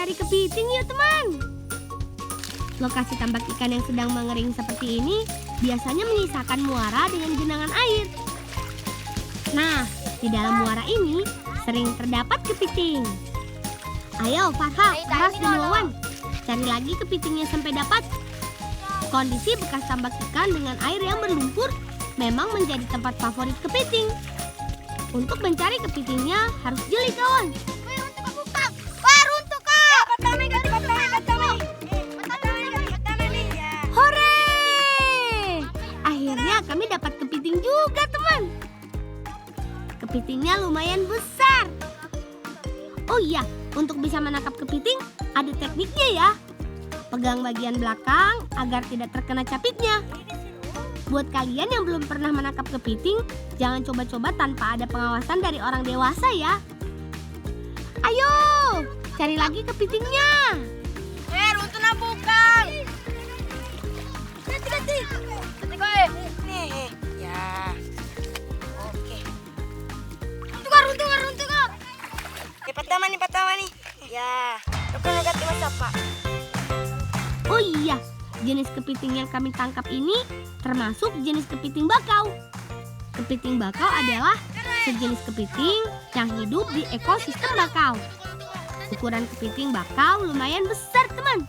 mencari kepiting yuk teman. Lokasi tambak ikan yang sedang mengering seperti ini biasanya menyisakan muara dengan genangan air. Nah, di dalam muara ini sering terdapat kepiting. Ayo Farha, Faras dan Wawan, cari lagi kepitingnya sampai dapat. Kondisi bekas tambak ikan dengan air yang berlumpur memang menjadi tempat favorit kepiting. Untuk mencari kepitingnya harus jeli kawan. Hore! Akhirnya kami dapat kepiting juga teman. Kepitingnya lumayan besar. Oh iya, untuk bisa menangkap kepiting ada tekniknya ya. Pegang bagian belakang agar tidak terkena capitnya. Buat kalian yang belum pernah menangkap kepiting, jangan coba-coba tanpa ada pengawasan dari orang dewasa ya. Ayo, cari lagi kepitingnya. Runtuh na bukan. Ganti. Nih, ya. Oke. Runtuh kok. Pertama nih. Ya. Lu kan agak tua siapa? Oh iya, jenis kepiting yang kami tangkap ini termasuk jenis kepiting bakau. Kepiting bakau adalah sejenis kepiting yang hidup di ekosistem bakau. Ukuran kepiting bakau lumayan besar teman.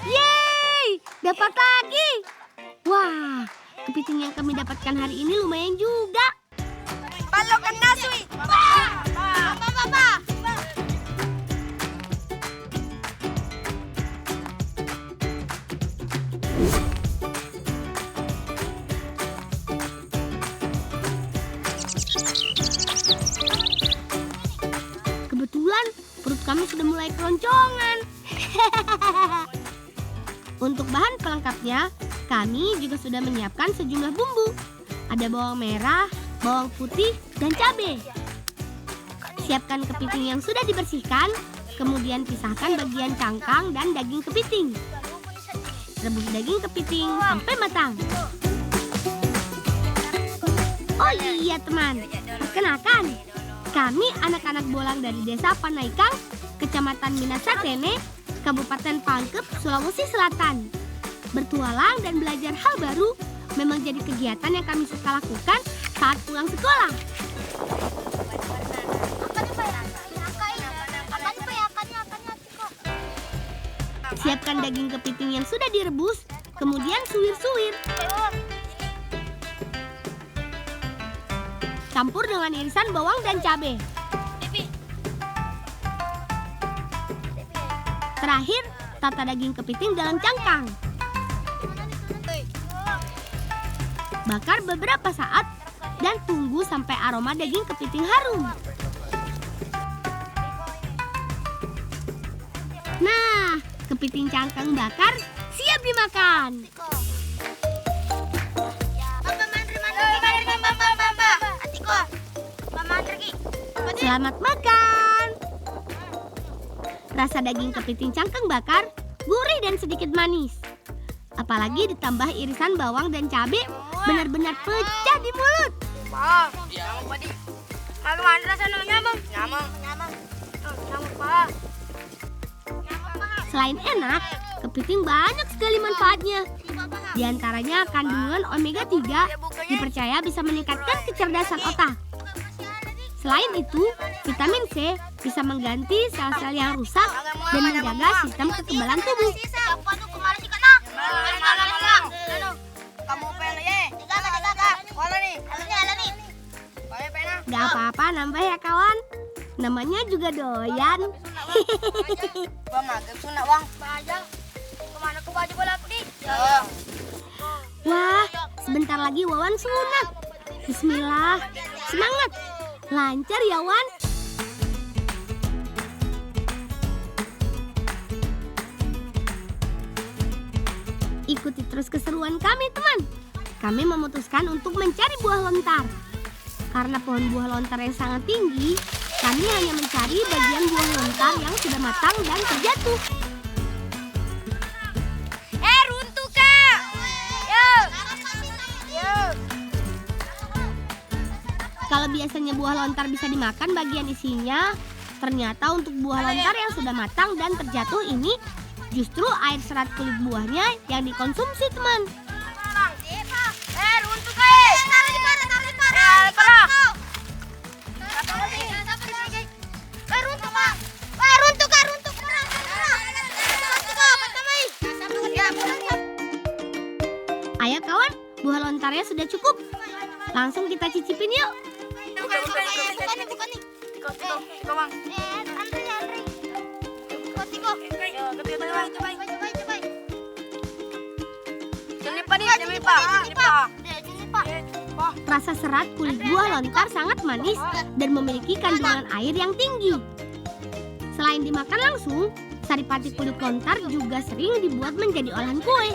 Yeay, dapat lagi. Wah, kepiting yang kami dapatkan hari ini lumayan juga. Balokan nasui. Kebetulan perut kami sudah mulai keroncongan. Untuk bahan pelengkapnya, kami juga sudah menyiapkan sejumlah bumbu. Ada bawang merah, bawang putih, dan cabai. Siapkan kepiting yang sudah dibersihkan, kemudian pisahkan bagian cangkang dan daging kepiting. Rebus daging kepiting sampai matang. Oh iya teman, perkenalkan, kami anak-anak bolang dari Desa Panaikang, Kecamatan Minasatene, Kabupaten Pangkep, Sulawesi Selatan. Bertualang dan belajar hal baru memang jadi kegiatan yang kami suka lakukan saat pulang sekolah. Siapkan daging kepiting yang sudah direbus, kemudian suwir-suwir. Campur dengan irisan bawang dan cabai. Terakhir, tata daging kepiting dalam cangkang. Bakar beberapa saat dan tunggu sampai aroma daging kepiting harum. Nah, kepiting cangkang bakar siap dimakan. Selamat makan. Rasa daging kepiting cangkang bakar gurih dan sedikit manis. Apalagi ditambah irisan bawang dan cabai, benar-benar pecah di mulut. Pak, nyamuk padi. Malu rasa nyamuk. Pak. Selain enak, kepiting banyak sekali manfaatnya. Di antaranya kandungan omega 3 dipercaya bisa meningkatkan kecerdasan otak. Selain itu, vitamin C bisa mengganti sel-sel yang rusak dan menjaga sistem kekebalan tubuh. Gak apa-apa nambah ya kawan. Namanya juga doyan. Wah, sebentar lagi Wawan sunat. Bismillah, semangat. Lancar ya Wan. Ikuti terus keseruan kami teman. Kami memutuskan untuk mencari buah lontar. Karena pohon buah lontar yang sangat tinggi, kami hanya mencari bagian buah lontar yang sudah matang dan terjatuh. Runtuh Kalau biasanya buah lontar bisa dimakan bagian isinya, ternyata untuk buah lontar yang sudah matang dan terjatuh ini justru air serat kulit buahnya yang dikonsumsi, teman. Runtuh guys. Taruh di mana? Parah. Runtuh Kak. Runtuh Kak. Ayo kawan, buah lontarnya sudah cukup. Langsung kita cicipin yuk. Rasa serat kulit buah lontar sangat manis dan memiliki kandungan air yang tinggi. Selain dimakan langsung, saripati kulit lontar juga sering dibuat menjadi olahan kue.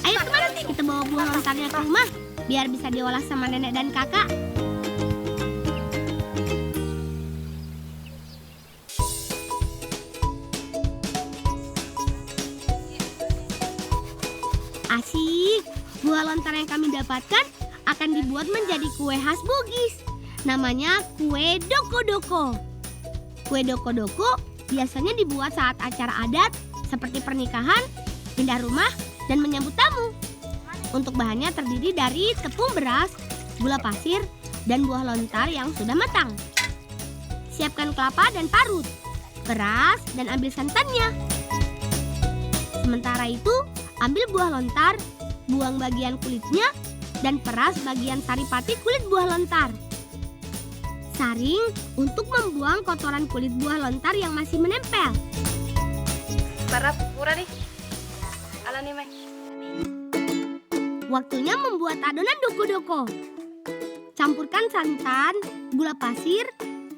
Ayo teman, kita bawa buah lontarnya ke rumah biar bisa diolah sama nenek dan kakak. Asik, buah lontar yang kami dapatkan akan dibuat menjadi kue khas Bugis. Namanya kue doko-doko. Kue doko-doko biasanya dibuat saat acara adat seperti pernikahan, pindah rumah, dan menyambut tamu. Untuk bahannya terdiri dari tepung beras, gula pasir, dan buah lontar yang sudah matang. Siapkan kelapa dan parut, beras, dan ambil santannya. Sementara itu, ambil buah lontar, buang bagian kulitnya, dan peras bagian saripati kulit buah lontar. Saring untuk membuang kotoran kulit buah lontar yang masih menempel. Parah, pura nih. Ala nih, Mai. Waktunya membuat adonan doko-doko. Campurkan santan, gula pasir,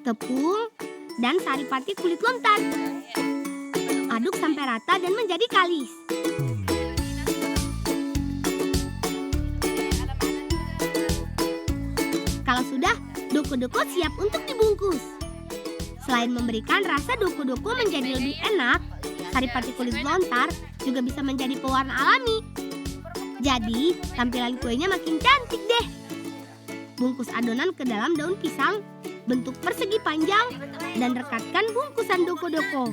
tepung, dan saripati kulit lontar. Aduk sampai rata dan menjadi kalis. Kalau sudah, doko-doko siap untuk dibungkus. Selain memberikan rasa doko-doko menjadi lebih enak, saripati kulit lontar juga bisa menjadi pewarna alami. Jadi, tampilan kuenya makin cantik deh. Bungkus adonan ke dalam daun pisang, bentuk persegi panjang, dan rekatkan bungkusan doko-doko.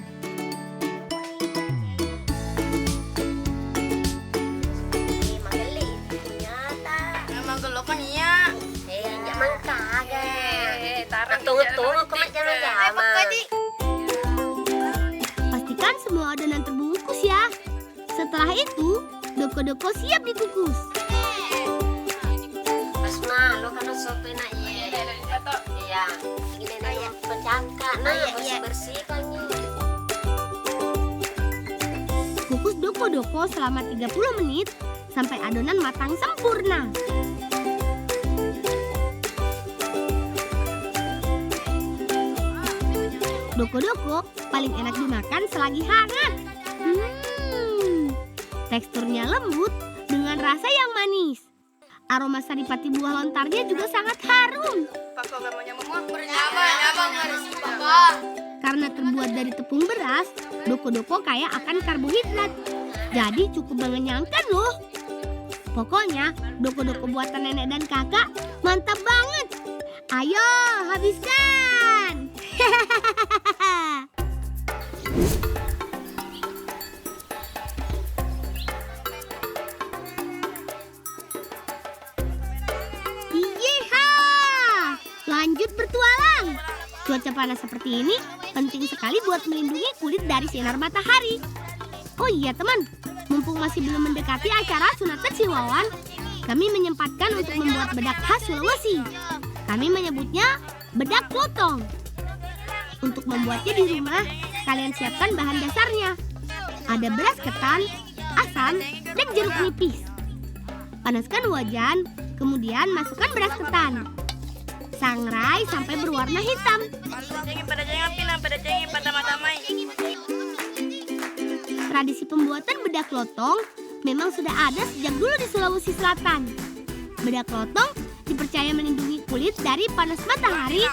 Pastikan semua adonan terbungkus ya. Setelah itu, doko-doko siap dikukus. Nah, lo kan sopin aja. Iya. Gini nih, pencangkat. Nah, bersih kan. Kukus doko-doko selama 30 menit sampai adonan matang sempurna. Doko-doko paling enak dimakan selagi hangat. Teksturnya lembut dengan rasa yang manis. Aroma saripati buah lontarnya juga sangat harum. Karena terbuat dari tepung beras, doko-doko kaya akan karbohidrat. Jadi cukup mengenyangkan loh. Pokoknya doko-doko buatan nenek dan kakak mantap banget. Ayo habiskan. Lanjut bertualang. Cuaca panas seperti ini penting sekali buat melindungi kulit dari sinar matahari. Oh iya teman, mumpung masih belum mendekati acara sunatan si Wawan, kami menyempatkan untuk membuat bedak khas Sulawesi. Kami menyebutnya bedak lotong. Untuk membuatnya di rumah, kalian siapkan bahan dasarnya. Ada beras ketan, asam, dan jeruk nipis. Panaskan wajan, kemudian masukkan beras ketan. Sangrai sampai berwarna hitam. Tradisi pembuatan bedak lotong memang sudah ada sejak dulu di Sulawesi Selatan. Bedak lotong dipercaya melindungi kulit dari panas matahari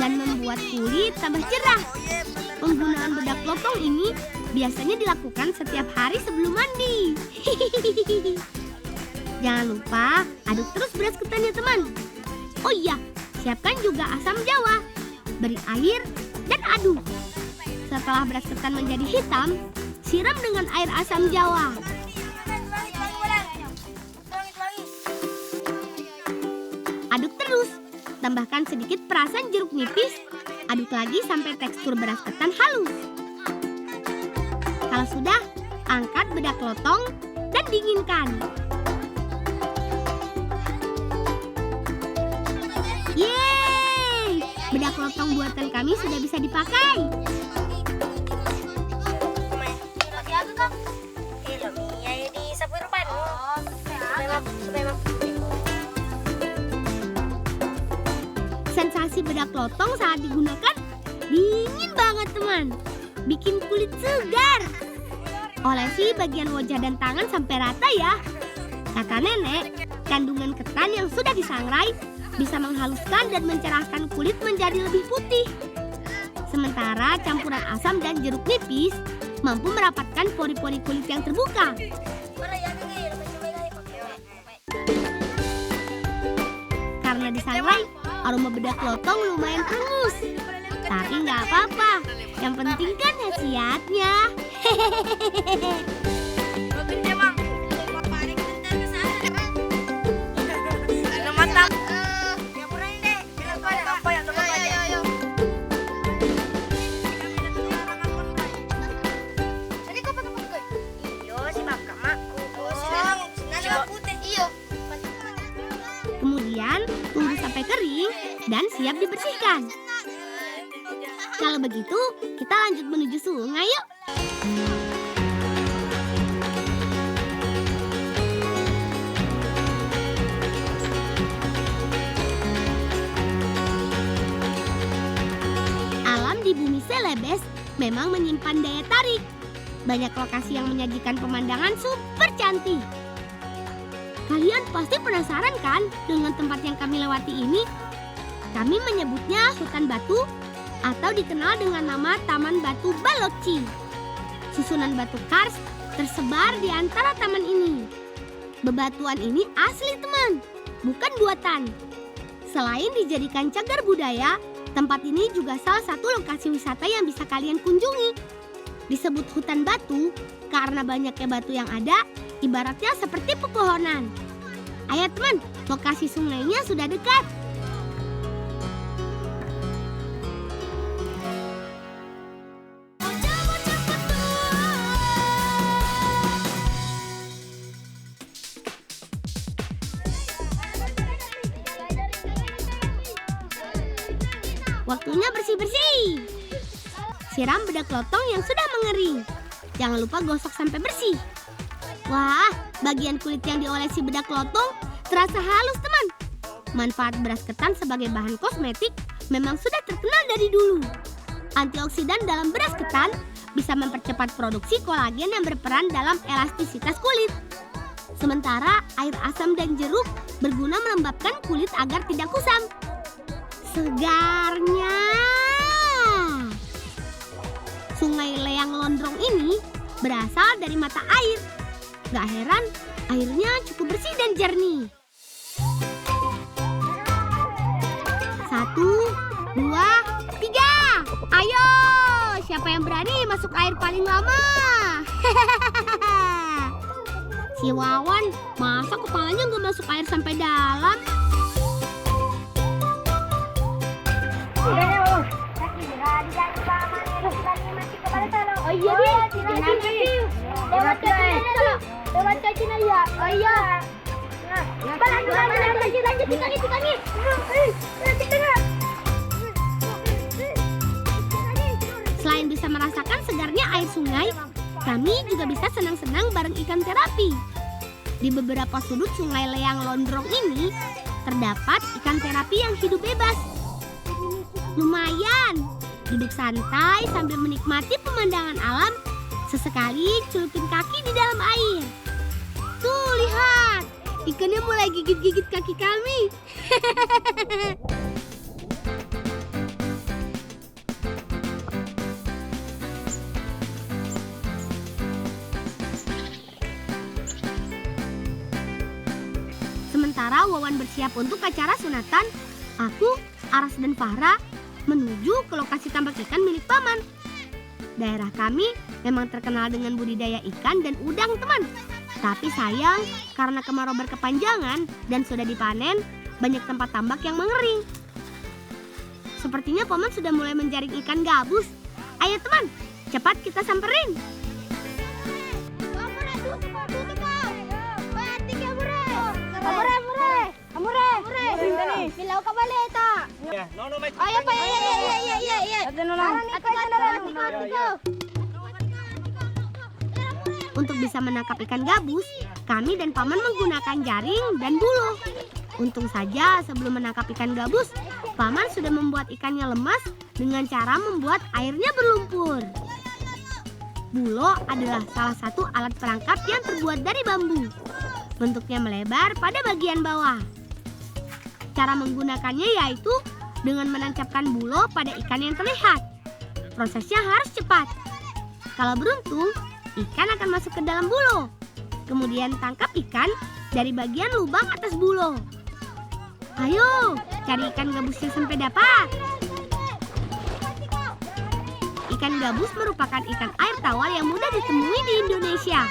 dan membuat kulit tambah cerah. Penggunaan bedak lotong ini biasanya dilakukan setiap hari sebelum mandi. Jangan lupa aduk terus beras ketannya teman. Oh iya, siapkan juga asam jawa. Beri air dan aduk. Setelah beras ketan menjadi hitam, siram dengan air asam jawa. Aduk terus. Tambahkan sedikit perasan jeruk nipis. Aduk lagi sampai tekstur beras ketan halus. Kalau sudah, angkat bedak lontong dan dinginkan. Yeay! Bedak lontong buatan kami sudah bisa dipakai. Sensasi bedak lontong saat digunakan dingin banget teman. Bikin kulit segar. Olesi bagian wajah dan tangan sampai rata ya. Kata nenek, kandungan ketan yang sudah disangrai bisa menghaluskan dan mencerahkan kulit menjadi lebih putih. Sementara campuran asam dan jeruk nipis mampu merapatkan pori-pori kulit yang terbuka. Karena disangrai, aroma bedak lontong lumayan hangus. Tapi nggak apa-apa, yang penting kan khasiatnya. Kemudian tunggu sampai kering dan siap dibersihkan. Kalau begitu, kita lanjut menuju sungai yuk. Alam di bumi Celebes memang menyimpan daya tarik. Banyak lokasi yang menyajikan pemandangan super cantik. Kalian pasti penasaran kan dengan tempat yang kami lewati ini? Kami menyebutnya hutan batu atau dikenal dengan nama Taman Batu Baloci. Susunan batu kars tersebar di antara taman ini. Bebatuan ini asli teman, bukan buatan. Selain dijadikan cagar budaya, tempat ini juga salah satu lokasi wisata yang bisa kalian kunjungi. Disebut hutan batu karena banyaknya batu yang ada, ibaratnya seperti pepohonan. Ayo teman, lokasi sungainya sudah dekat. Waktunya bersih-bersih. Siram bedak lontong yang sudah mengering. Jangan lupa gosok sampai bersih. Wah, bagian kulit yang diolesi bedak lontong terasa halus teman. Manfaat beras ketan sebagai bahan kosmetik memang sudah terkenal dari dulu. Antioksidan dalam beras ketan bisa mempercepat produksi kolagen yang berperan dalam elastisitas kulit. Sementara air asam dan jeruk berguna melembabkan kulit agar tidak kusam. Segarnya. Sungai Leang Londrang ini berasal dari mata air. Gak heran, airnya cukup bersih dan jernih. 1, 2, 3. Ayo, siapa yang berani masuk air paling lama? Si Wawan, masa kepalanya gak masuk air sampai dalam? Oh iya, lewat kaki ya. Oh iya. Lanjut. Selain bisa merasakan segarnya air sungai, kami juga bisa senang-senang bareng ikan terapi. Di beberapa sudut sungai Leang Londrang ini terdapat ikan terapi yang hidup bebas. Lumayan, duduk santai sambil menikmati pemandangan alam. Sesekali celupin kaki di dalam air. Tuh, lihat. Ikannya mulai gigit-gigit kaki kami. Sementara Wawan bersiap untuk acara sunatan, aku, Aras dan Fahra menuju ke lokasi tambak ikan milik paman. Daerah kami memang terkenal dengan budidaya ikan dan udang, teman. Tapi sayang, karena kemarau berkepanjangan dan sudah dipanen, banyak tempat tambak yang mengering. Sepertinya paman sudah mulai menjaring ikan gabus. Ayo teman, cepat kita samperin. Bilau ka balik tak? Ayo pa, iya. Untuk bisa menangkap ikan gabus, kami dan paman menggunakan jaring dan buluh. Untung saja sebelum menangkap ikan gabus, paman sudah membuat ikannya lemas dengan cara membuat airnya berlumpur. Bulo adalah salah satu alat perangkap yang terbuat dari bambu. Bentuknya melebar pada bagian bawah. Cara menggunakannya yaitu dengan menancapkan bulo pada ikan yang terlihat. Prosesnya harus cepat. Kalau beruntung, ikan akan masuk ke dalam bulo. Kemudian tangkap ikan dari bagian lubang atas bulo. Ayo, cari ikan gabusnya sampai dapat. Ikan gabus merupakan ikan air tawar yang mudah ditemui di Indonesia.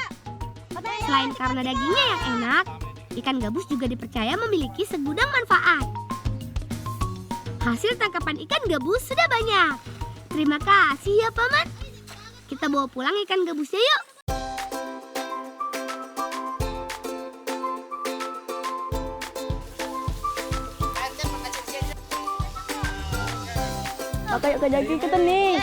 Selain karena dagingnya yang enak, ikan gabus juga dipercaya memiliki segudang manfaat. Hasil tangkapan ikan gabus sudah banyak. Terima kasih ya paman. Kita bawa pulang ikan gabusnya yuk. Kayak kejagi kita nih.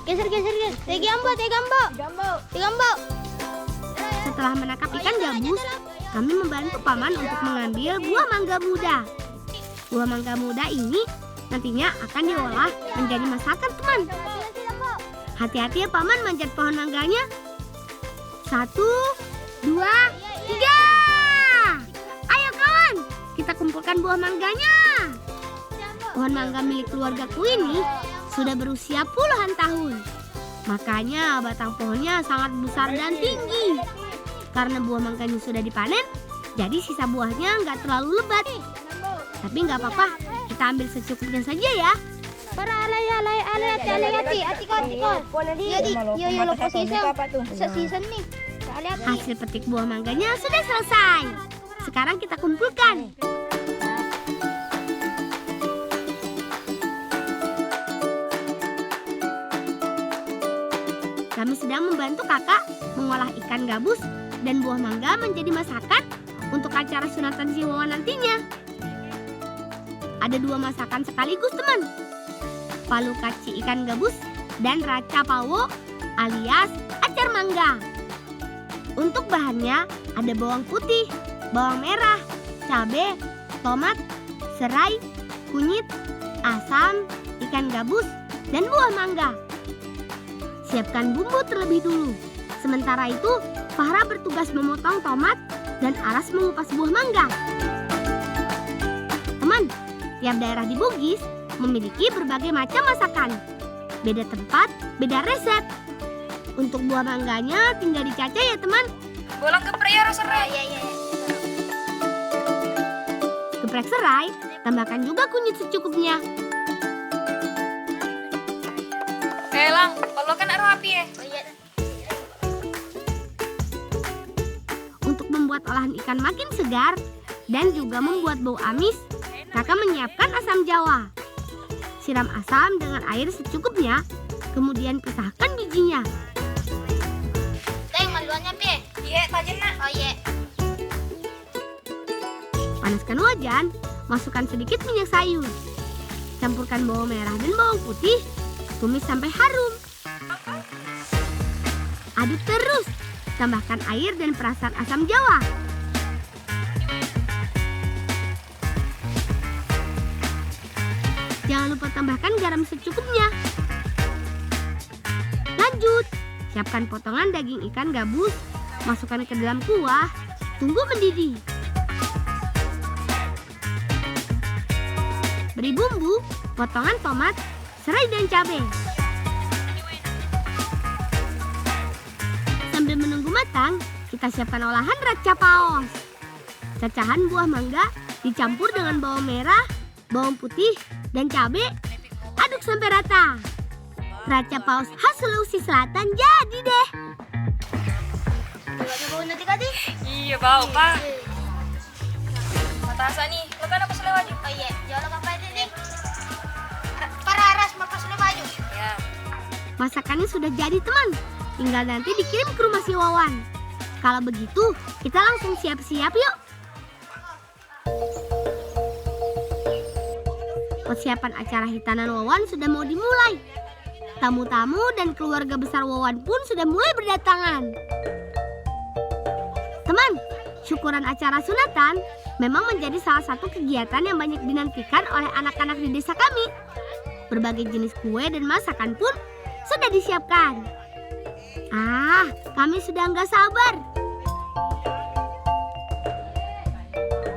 Geser. Gambo. Setelah menangkap ikan gabus, kami membantu paman untuk mengambil buah mangga muda. Buah mangga muda ini nantinya akan diolah menjadi masakan, teman. Hati-hati ya paman manjat pohon mangganya. 1, 2, 3. Ayo kawan, kita kumpulkan buah mangganya. Pohon mangga milik keluargaku ini sudah berusia puluhan tahun. Makanya batang pohonnya sangat besar dan tinggi. Karena buah mangganya sudah dipanen, jadi sisa buahnya nggak terlalu lebat. Tapi nggak apa-apa, kita ambil secukupnya saja ya. Para alay hati kau. Jadi yo lo posisi season nih. Hasil petik buah mangganya sudah selesai. Sekarang kita kumpulkan. Kami sedang membantu kakak mengolah ikan gabus dan buah mangga menjadi masakan untuk acara sunatan si Wawan nantinya. Ada 2 masakan sekaligus, teman. Palu kaci ikan gabus dan raca pawo alias acar mangga. Untuk bahannya ada bawang putih, bawang merah, cabai, tomat, serai, kunyit, asam, ikan gabus, dan buah mangga. Siapkan bumbu terlebih dulu. Sementara itu, Fahra bertugas memotong tomat dan Aras mengupas buah mangga. Teman, tiap daerah di Bugis memiliki berbagai macam masakan. Beda tempat, beda resep. Untuk buah mangganya tinggal dicacah ya teman. Bolang geprek ya serai. Iya. Geprek serai, tambahkan juga kunyit secukupnya. Lang, kalau kan rapi ya. Untuk membuat olahan ikan makin segar dan juga membuat bau amis, kakak menyiapkan asam jawa. Siram asam dengan air secukupnya, kemudian pisahkan bijinya. Teng, maluannya pi. Iya, tajam nak. Oh iya. Panaskan wajan, masukkan sedikit minyak sayur. Campurkan bawang merah dan bawang putih, tumis sampai harum. Aduk terus, tambahkan air dan perasan asam jawa. Jangan lupa tambahkan garam secukupnya. Lanjut, siapkan potongan daging ikan gabus, masukkan ke dalam kuah, tunggu mendidih. Beri bumbu, potongan tomat, serai dan cabai. Sambil menunggu matang, kita siapkan olahan raca paos. Cacahan buah mangga dicampur dengan bawang merah, bawang putih, dan cabai. Aduk sampai rata. Raca paos khas Sulawesi Selatan jadi deh. Iya bau pak. Matasa nih, lo kan apa sudah baju? Oh iya, jualan apa aja nih? Pararas mapas sudah baju. Ya. Masakannya sudah jadi teman. Tinggal nanti dikirim ke rumah si Wawan. Kalau begitu, kita langsung siap-siap yuk. Persiapan acara hitanan Wawan sudah mau dimulai. Tamu-tamu dan keluarga besar Wawan pun sudah mulai berdatangan. Teman, syukuran acara sunatan memang menjadi salah satu kegiatan yang banyak dinantikan oleh anak-anak di desa kami. Berbagai jenis kue dan masakan pun sudah disiapkan. Kami sudah nggak sabar.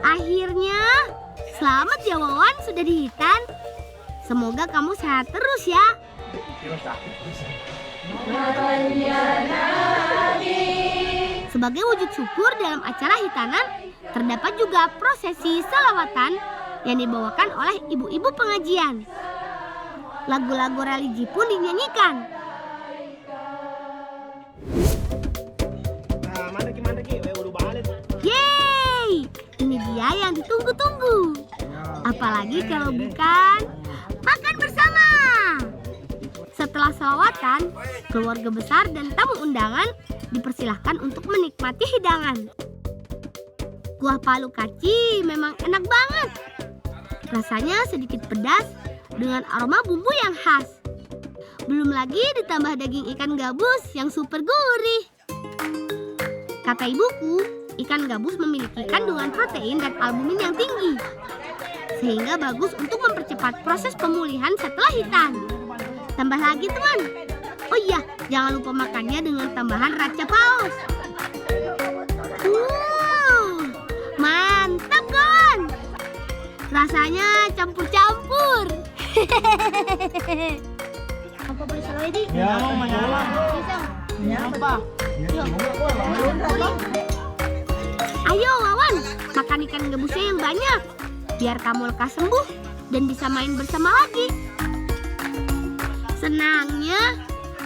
Akhirnya, selamat ya Wawan sudah dihitan. Semoga kamu sehat terus ya. Sebagai wujud syukur dalam acara hitanan, terdapat juga prosesi selawatan yang dibawakan oleh ibu-ibu pengajian. Lagu-lagu religi pun dinyanyikan. Yeay, ini dia yang ditunggu-tunggu. Apalagi kalau bukan makan bersama. Setelah selawatan, keluarga besar dan tamu undangan dipersilahkan untuk menikmati hidangan. Kuah palu kaci memang enak banget. Rasanya sedikit pedas dengan aroma bumbu yang khas. Belum lagi ditambah daging ikan gabus yang super gurih. Kata ibuku, ikan gabus memiliki kandungan protein dan albumin yang tinggi, sehingga bagus untuk mempercepat proses pemulihan setelah hitan. Tambah lagi teman. Oh iya, jangan lupa makannya dengan tambahan raca paos. Mantap kawan. Rasanya campur-campur. Apa boleh salah ini? Ya, apa? Ayo Wawan, makan ikan gabusnya yang banyak, biar kamu lekas sembuh dan bisa main bersama lagi. Senangnya,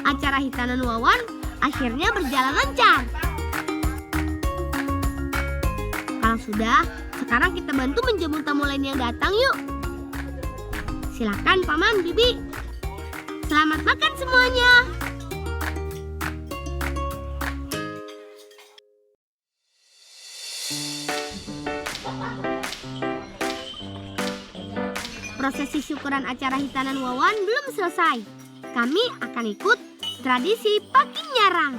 acara hitanan Wawan akhirnya berjalan lancar. Kalau sudah, sekarang kita bantu menjamu tamu lain yang datang yuk. Silakan Paman, Bibi. Selamat makan semuanya. Prosesi syukuran acara hitanan Wawan belum selesai. Kami akan ikut tradisi Paking Nyarang.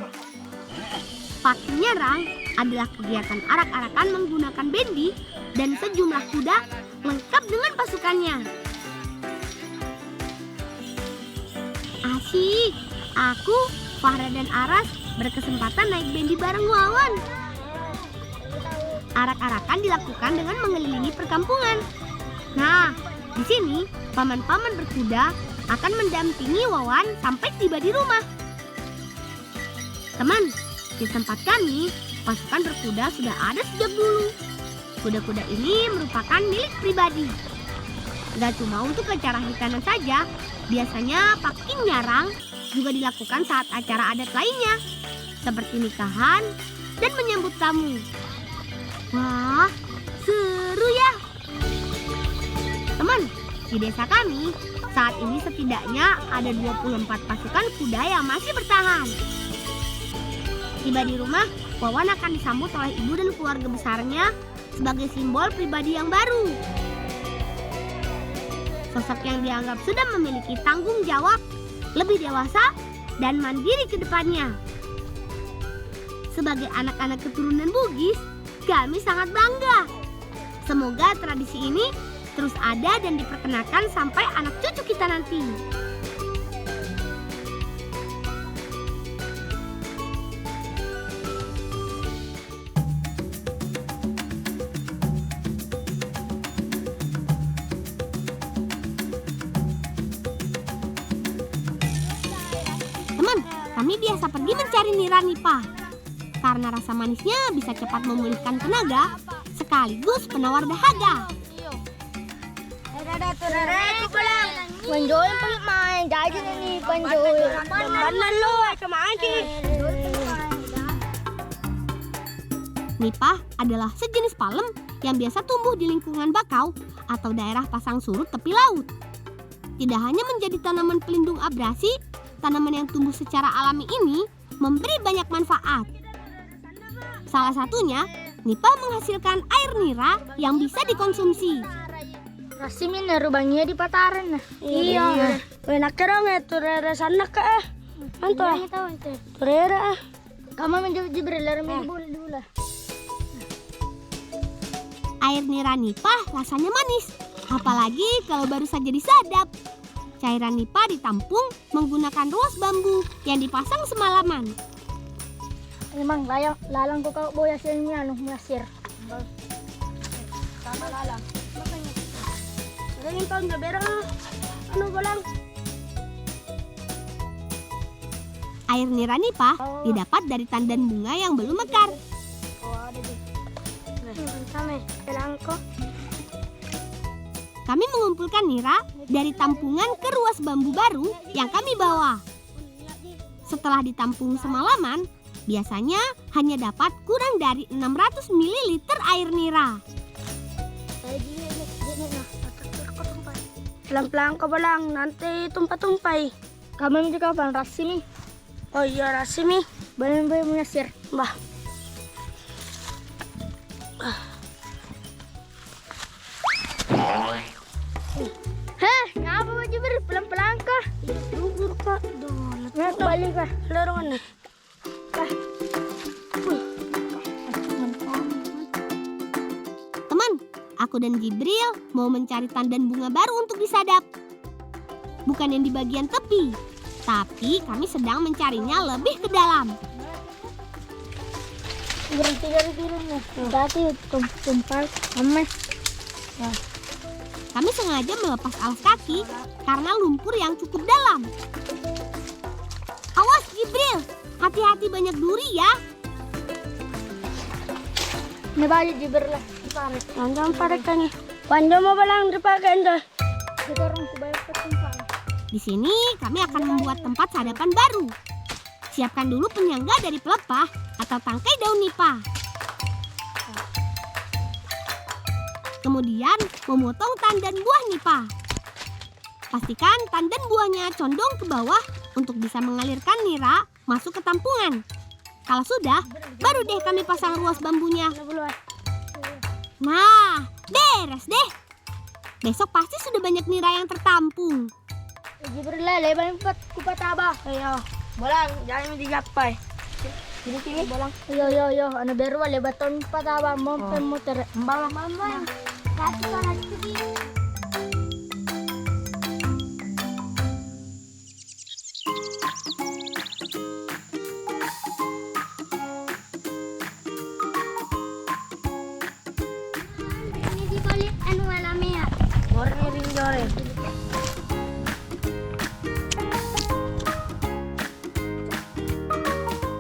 Paking Nyarang adalah kegiatan arak-arakan menggunakan bendi dan sejumlah kuda lengkap dengan pasukannya. Asyik, aku, Farah dan Aras berkesempatan naik bendi bareng Wawan. Arak-arakan dilakukan dengan mengelilingi perkampungan. Nah, di sini paman-paman berkuda akan mendampingi Wawan sampai tiba di rumah. Teman, di tempat kami, pasukan berkuda sudah ada sejak dulu. Kuda-kuda ini merupakan milik pribadi. Gak cuma untuk acara hitanan saja, biasanya Paking Nyarang juga dilakukan saat acara adat lainnya, seperti nikahan dan menyambut tamu. Wah, seru ya! Teman, di desa kami, saat ini setidaknya ada 24 pasukan kuda yang masih bertahan. Tiba di rumah, Wawan akan disambut oleh ibu dan keluarga besarnya sebagai simbol pribadi yang baru. Sosok yang dianggap sudah memiliki tanggung jawab, lebih dewasa, dan mandiri ke depannya. Sebagai anak-anak keturunan Bugis, kami sangat bangga. Semoga tradisi ini terus ada dan diperkenalkan sampai anak cucu kita nanti. Teman, kami biasa pergi mencari nira nipah. karena rasa manisnya bisa cepat memulihkan tenaga sekaligus penawar dahaga. Panjoy pala main. Jadi na ni Panjoy. Panalo, sama aja. Nipah adalah sejenis palem yang biasa tumbuh di lingkungan bakau atau daerah pasang surut tepi laut. Tidak hanya menjadi tanaman pelindung abrasi, tanaman yang tumbuh secara alami ini memberi banyak manfaat. Salah satunya, nipah menghasilkan air nira yang bisa dikonsumsi. Rasimin na rubangnya di pataran na. Iya. Enak kerang turera sana ka Anto. Turera Kamu menjadi Jibril dulu. Air nira nipah rasanya manis, apalagi kalau baru saja disadap. Cairan nipah ditampung menggunakan ruas bambu yang dipasang semalaman. Emang lalang ko ka boya sa niya masir. Sama lalang. Ganyan pa ang gabera. Ano ba lang? Air nira nipah didapat dari tandan bunga yang belum mekar. Kami mengumpulkan nira dari tampungan ke ruas bambu baru yang kami bawa. Setelah ditampung semalaman, biasanya hanya dapat kurang dari 600 ml air nira. Pelan-pelan ka ba lang? Nanti tumpay-tumpay. Kamu juga pan rasimi. Oh iya, rasimi. Balon mo masir. Bah. Heh, ngapa ba Jibril? Pelan-pelan ka. Lugur ka. Balik ka. Laro na. Teman, aku dan Jibril mau mencari tandan bunga baru untuk disadap. Bukan yang di bagian tepi, tapi kami sedang mencarinya lebih ke dalam. Berhenti dari dirimu. Tadi tumpal. Ames. Kami sengaja melepas alas kaki karena lumpur yang cukup dalam. Awas Jibril, hati-hati banyak duri ya. Nabali Jibril lah. Panjang pada ka ni. Panjang mo ba lang dipakai ndo? Sekarang kubayar ke tumpal. Di sini kami akan membuat tempat sadapan baru. Siapkan dulu penyangga dari pelepah atau tangkai daun nipah. Kemudian memotong tandan buah nipah. Pastikan tandan buahnya condong ke bawah untuk bisa mengalirkan nira masuk ke tampungan. Kalau sudah, baru deh kami pasang ruas bambunya. Nah, beres deh. Besok pasti sudah banyak nira yang tertampung. Jibril lah, lebar kupat abah. Ayo. Bolang, jangan mo digapay. Sini. Bolang. Yo, ano berwa lebaton pataba mo motor. Mbala mama. Kasi ka na dito. Hindi ko ulit ano wala maya. Morning ring jore.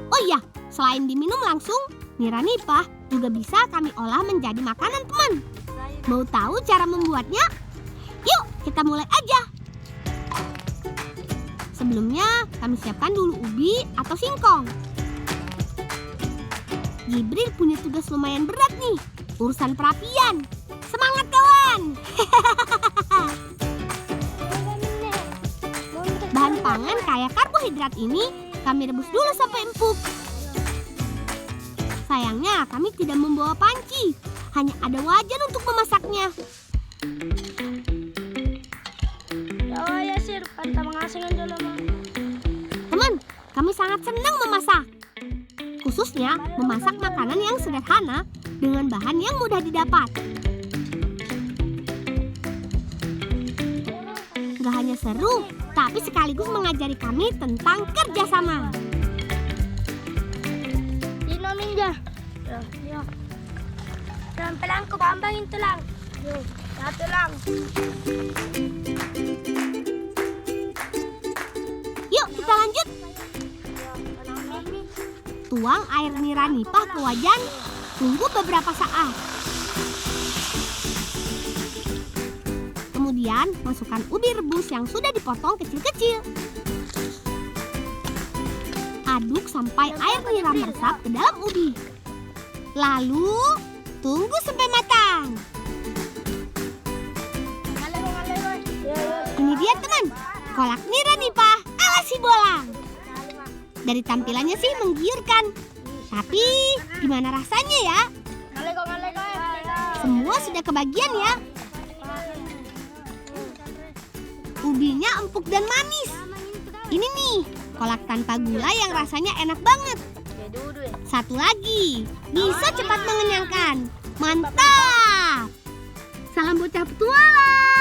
Oh iya, selain diminum langsung, nira nipah juga bisa kami olah menjadi makanan teman. Mau tahu cara membuatnya? Yuk, kita mulai aja. Sebelumnya, kami siapkan dulu ubi atau singkong. Jibril punya tugas lumayan berat nih, urusan perapian. Semangat kawan! Bahan pangan kaya karbohidrat ini kami rebus dulu sampai empuk. Sayangnya kami tidak membawa panci, hanya ada wajan untuk memasaknya. Ya sir, panta mengasingan dulu mah. Teman, kami sangat senang memasak. Khususnya memasak makanan yang sederhana dengan bahan yang mudah didapat. Gak hanya seru, tapi sekaligus mengajari kami tentang kerjasama. Sino ninja? Yo. Pelan-pelan ko, bambangin to lang. Yo, satu lang. Yuk kita lanjut. Tuang air nira nipah ke wajan. Tunggu beberapa saat. Kemudian masukkan ubi rebus yang sudah dipotong kecil-kecil. Aduk sampai air nira meresap ke dalam ubi. Lalu tunggu sampai matang. Ini dia teman, kolak nira nipah ala si Bolang. Dari tampilannya sih menggiurkan. Tapi gimana rasanya ya? Semua sudah kebagian ya. Ubinya empuk dan manis. Ini nih, kolak tanpa gula yang rasanya enak banget. Satu lagi, bisa cepat mengenyangkan. Mantap! Salam bocah petualang.